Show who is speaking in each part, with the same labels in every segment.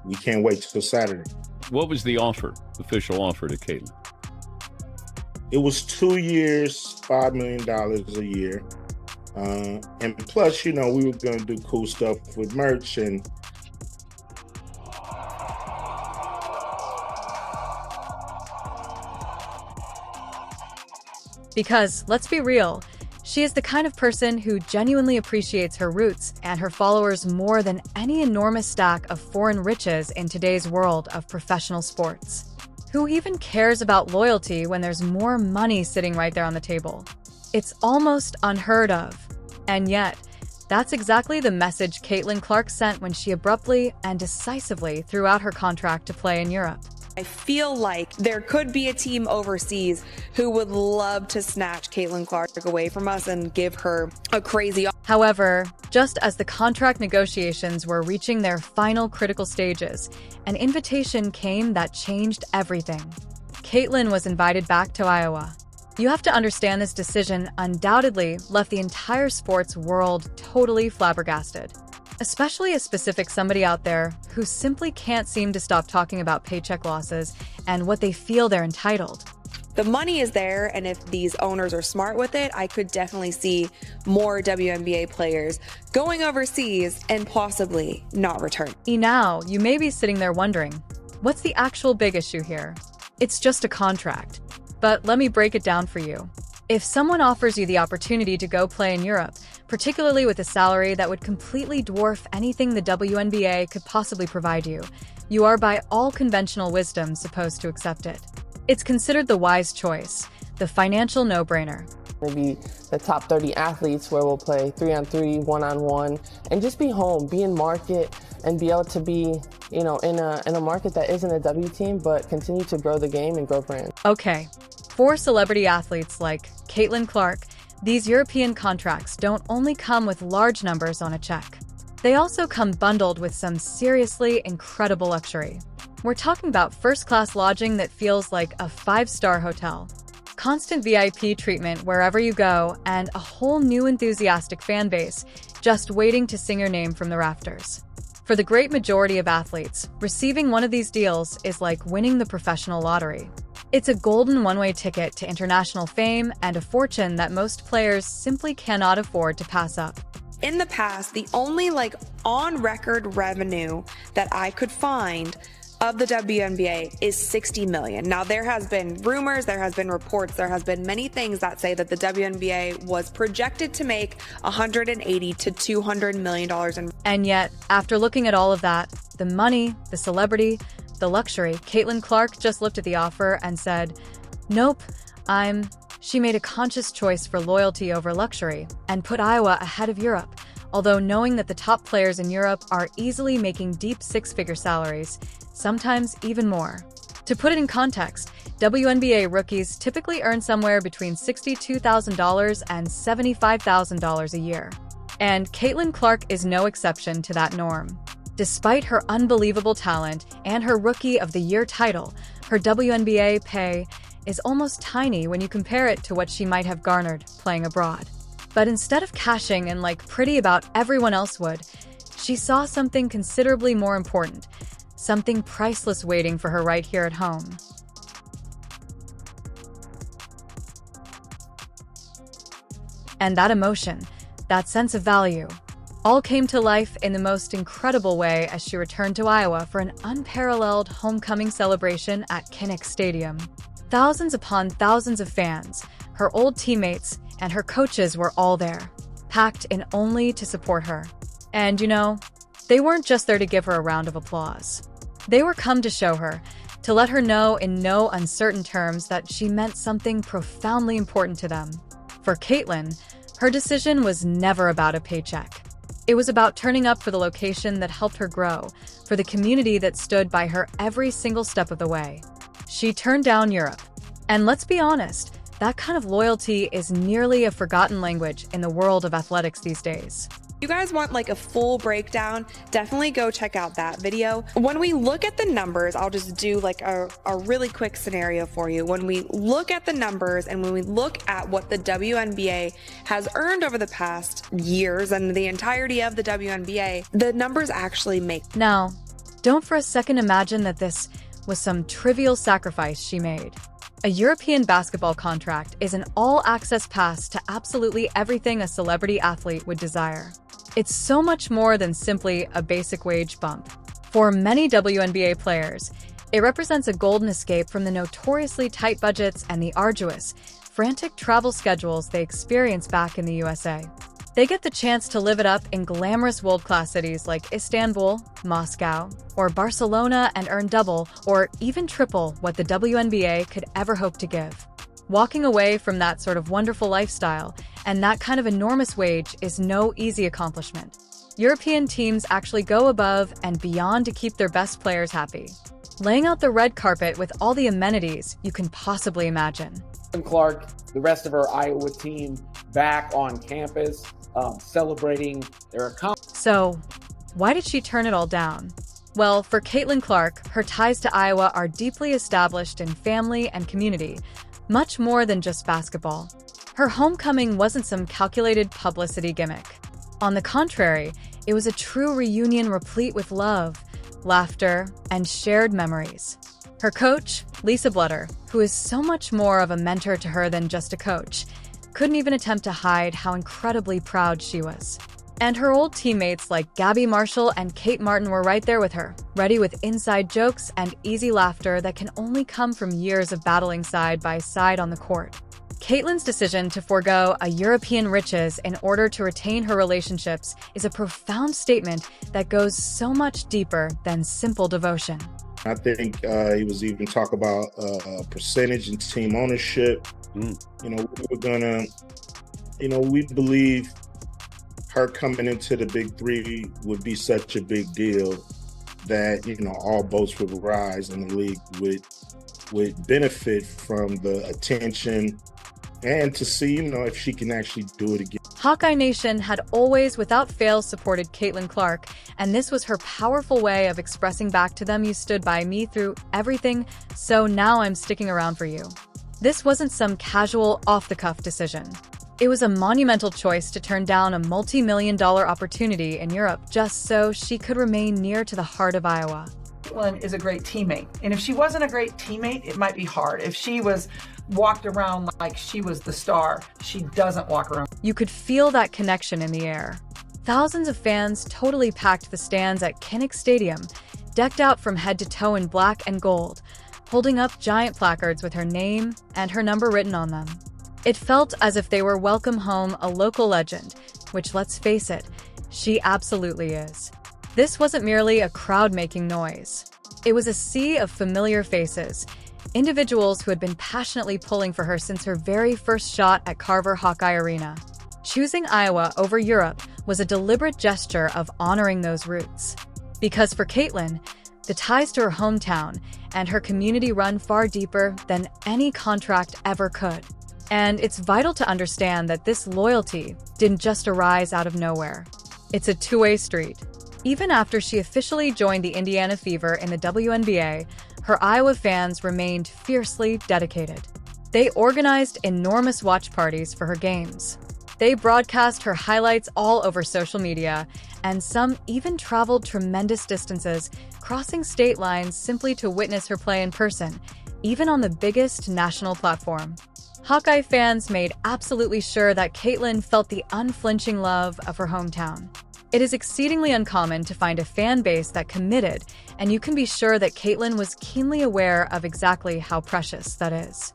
Speaker 1: we can't wait till Saturday.
Speaker 2: What was the official offer to Caitlin?
Speaker 1: It was 2 years, $5 million a year. And plus, we were going to do cool stuff with merch and
Speaker 3: because, let's be real, she is the kind of person who genuinely appreciates her roots and her followers more than any enormous stack of foreign riches in today's world of professional sports. Who even cares about loyalty when there's more money sitting right there on the table? It's almost unheard of. And yet, that's exactly the message Caitlin Clark sent when she abruptly and decisively threw out her contract to play in Europe.
Speaker 4: I feel like there could be a team overseas who would love to snatch Caitlin Clark away from us and give her a crazy offer.
Speaker 3: However, just as the contract negotiations were reaching their final critical stages, an invitation came that changed everything. Caitlin was invited back to Iowa. You have to understand this decision undoubtedly left the entire sports world totally flabbergasted. Especially a specific somebody out there who simply can't seem to stop talking about paycheck losses and what they feel they're entitled.
Speaker 4: The money is there, and if these owners are smart with it, I could definitely see more WNBA players going overseas and possibly not returning.
Speaker 3: Now, you may be sitting there wondering, what's the actual big issue here? It's just a contract. But let me break it down for you. If someone offers you the opportunity to go play in Europe, particularly with a salary that would completely dwarf anything the WNBA could possibly provide you, you are by all conventional wisdom supposed to accept it. It's considered the wise choice, the financial no-brainer.
Speaker 5: Maybe the top 30 athletes where we'll play 3-on-3, 1-on-1, and just be home, be in market, and be able to be, in a market that isn't a W team, but continue to grow the game and grow brand.
Speaker 3: Okay, for celebrity athletes like Caitlin Clark, these European contracts don't only come with large numbers on a check. They also come bundled with some seriously incredible luxury. We're talking about first-class lodging that feels like a 5-star hotel, constant VIP treatment wherever you go, and a whole new enthusiastic fan base just waiting to sing your name from the rafters. For the great majority of athletes, receiving one of these deals is like winning the professional lottery. It's a golden one-way ticket to international fame and a fortune that most players simply cannot afford to pass up.
Speaker 4: In the past, the only on-record revenue that I could find of the WNBA is $60 million. Now, there has been rumors, there has been reports, there has been many things that say that the WNBA was projected to make $180 to $200 million.
Speaker 3: And yet, after looking at all of that, the money, the celebrity, the luxury, Caitlin Clark just looked at the offer and said, nope, She made a conscious choice for loyalty over luxury and put Iowa ahead of Europe, although knowing that the top players in Europe are easily making deep six-figure salaries, sometimes even more. To put it in context, WNBA rookies typically earn somewhere between $62,000 and $75,000 a year. And Caitlin Clark is no exception to that norm. Despite her unbelievable talent and her Rookie of the Year title, her WNBA pay is almost tiny when you compare it to what she might have garnered playing abroad. But instead of cashing in like pretty about everyone else would, she saw something considerably more important, something priceless waiting for her right here at home. And that emotion, that sense of value, all came to life in the most incredible way as she returned to Iowa for an unparalleled homecoming celebration at Kinnick Stadium. Thousands upon thousands of fans, her old teammates, and her coaches were all there, packed in only to support her. And they weren't just there to give her a round of applause. They were come to show her, to let her know in no uncertain terms that she meant something profoundly important to them. For Caitlin, her decision was never about a paycheck. It was about turning up for the location that helped her grow, for the community that stood by her every single step of the way. She turned down Europe. And let's be honest, that kind of loyalty is nearly a forgotten language in the world of athletics these days.
Speaker 4: If you guys want a full breakdown, definitely go check out that video. When we look at the numbers, I'll just do a really quick scenario for you. When we look at the numbers and when we look at what the WNBA has earned over the past years and the entirety of the WNBA, the numbers actually make.
Speaker 3: Now, Don't for a second imagine that this was some trivial sacrifice she made. A European basketball contract is an all-access pass to absolutely everything a celebrity athlete would desire. It's so much more than simply a basic wage bump. For many WNBA players, it represents a golden escape from the notoriously tight budgets and the arduous, frantic travel schedules they experience back in the USA. They get the chance to live it up in glamorous world-class cities like Istanbul, Moscow, or Barcelona and earn double or even triple what the WNBA could ever hope to give. Walking away from that sort of wonderful lifestyle and that kind of enormous wage is no easy accomplishment. European teams actually go above and beyond to keep their best players happy, laying out the red carpet with all the amenities you can possibly imagine.
Speaker 6: Clark, the rest of our Iowa team back on campus, celebrating their accomplishments.
Speaker 3: So, why did she turn it all down? Well, for Caitlin Clark, her ties to Iowa are deeply established in family and community, much more than just basketball. Her homecoming wasn't some calculated publicity gimmick. On the contrary, it was a true reunion replete with love, laughter, and shared memories. Her coach, Lisa Blutter, who is so much more of a mentor to her than just a coach, couldn't even attempt to hide how incredibly proud she was. And her old teammates like Gabby Marshall and Kate Martin were right there with her, ready with inside jokes and easy laughter that can only come from years of battling side by side on the court. Caitlin's decision to forego a European riches in order to retain her relationships is a profound statement that goes so much deeper than simple devotion.
Speaker 1: I think he was even talk about percentage and team ownership. We believe her coming into the Big Three would be such a big deal that, all boats would rise and the league would benefit from the attention and to see, if she can actually do it again.
Speaker 3: Hawkeye Nation had always, without fail, supported Caitlin Clark, and this was her powerful way of expressing back to them, "You stood by me through everything, so now I'm sticking around for you." This wasn't some casual, off-the-cuff decision. It was a monumental choice to turn down a multi-million-dollar opportunity in Europe just so she could remain near to the heart of Iowa.
Speaker 7: Caitlin is a great teammate, and if she wasn't a great teammate, it might be hard. If she was walked around like she was the star, she doesn't walk around.
Speaker 3: You could feel that connection in the air. Thousands of fans totally packed the stands at Kinnick Stadium, decked out from head to toe in black and gold, holding up giant placards with her name and her number written on them. It felt as if they were welcome home a local legend, which, let's face it, she absolutely is. This wasn't merely a crowd making noise. It was a sea of familiar faces, individuals who had been passionately pulling for her since her very first shot at Carver Hawkeye Arena. Choosing Iowa over Europe was a deliberate gesture of honoring those roots. Because for Caitlin, the ties to her hometown and her community run far deeper than any contract ever could. And it's vital to understand that this loyalty didn't just arise out of nowhere. It's a two-way street. Even after she officially joined the Indiana Fever in the WNBA, her Iowa fans remained fiercely dedicated. They organized enormous watch parties for her games. They broadcast her highlights all over social media, and some even traveled tremendous distances, crossing state lines simply to witness her play in person, even on the biggest national platform. Hawkeye fans made absolutely sure that Caitlin felt the unflinching love of her hometown. It is exceedingly uncommon to find a fan base that committed, and you can be sure that Caitlin was keenly aware of exactly how precious that is.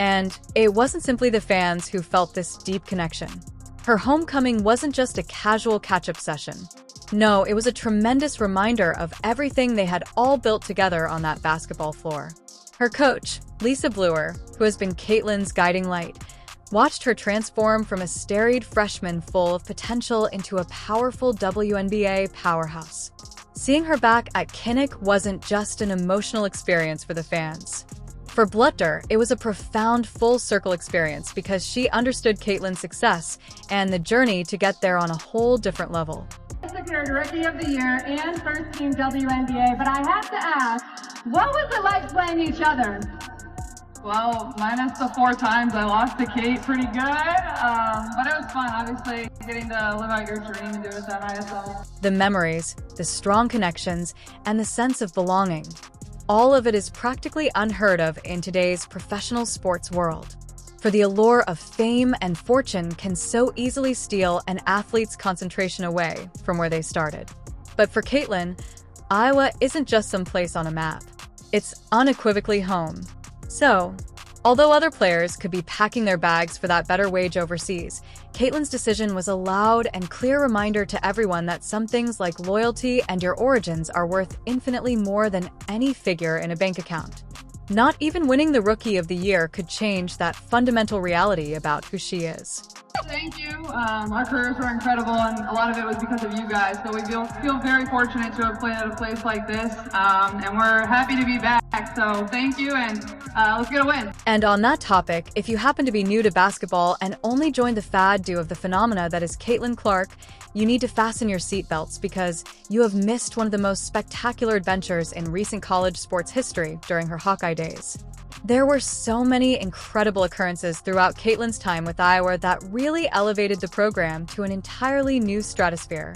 Speaker 3: And it wasn't simply the fans who felt this deep connection. Her homecoming wasn't just a casual catch-up session. No, it was a tremendous reminder of everything they had all built together on that basketball floor. Her coach, Lisa Blutter, who has been Caitlin's guiding light, watched her transform from a storied freshman full of potential into a powerful WNBA powerhouse. Seeing her back at Kinnick wasn't just an emotional experience for the fans. For Blutter, it was a profound full-circle experience because she understood Caitlin's success and the journey to get there on a whole different level.
Speaker 8: I secured Rookie of the Year and First Team WNBA, but I have to ask, what was it like playing each other? Well, minus the 4 times I lost to Kate, pretty good. But it was fun, obviously, getting to live out your dream and do it at that highest level.
Speaker 3: The memories, the strong connections, and the sense of belonging. All of it is practically unheard of in today's professional sports world. For the allure of fame and fortune can so easily steal an athlete's concentration away from where they started. But for Caitlin, Iowa isn't just some place on a map. It's unequivocally home. So, although other players could be packing their bags for that better wage overseas, Caitlin's decision was a loud and clear reminder to everyone that some things like loyalty and your origins are worth infinitely more than any figure in a bank account. Not even winning the Rookie of the Year could change that fundamental reality about who she is.
Speaker 8: Thank you. Our careers were incredible, and a lot of it was because of you guys. So we feel very fortunate to have played at a place like this, and we're happy to be back. So thank you, and let's get a win.
Speaker 3: And on that topic, if you happen to be new to basketball and only joined the fad due of the phenomena that is Caitlin Clark, you need to fasten your seatbelts because you have missed one of the most spectacular adventures in recent college sports history during her Hawkeye days. There were so many incredible occurrences throughout Caitlin's time with Iowa that really elevated the program to an entirely new stratosphere.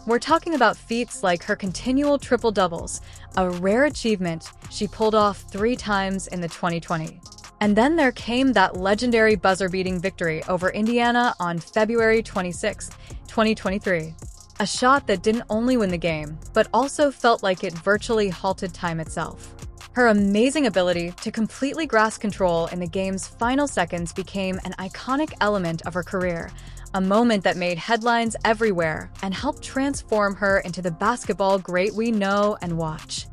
Speaker 3: We're talking about feats like her continual triple-doubles, a rare achievement she pulled off 3 times in the 2020. And then there came that legendary buzzer-beating victory over Indiana on February 26, 2023. A shot that didn't only win the game, but also felt like it virtually halted time itself. Her amazing ability to completely grasp control in the game's final seconds became an iconic element of her career, a moment that made headlines everywhere and helped transform her into the basketball great we know and watch.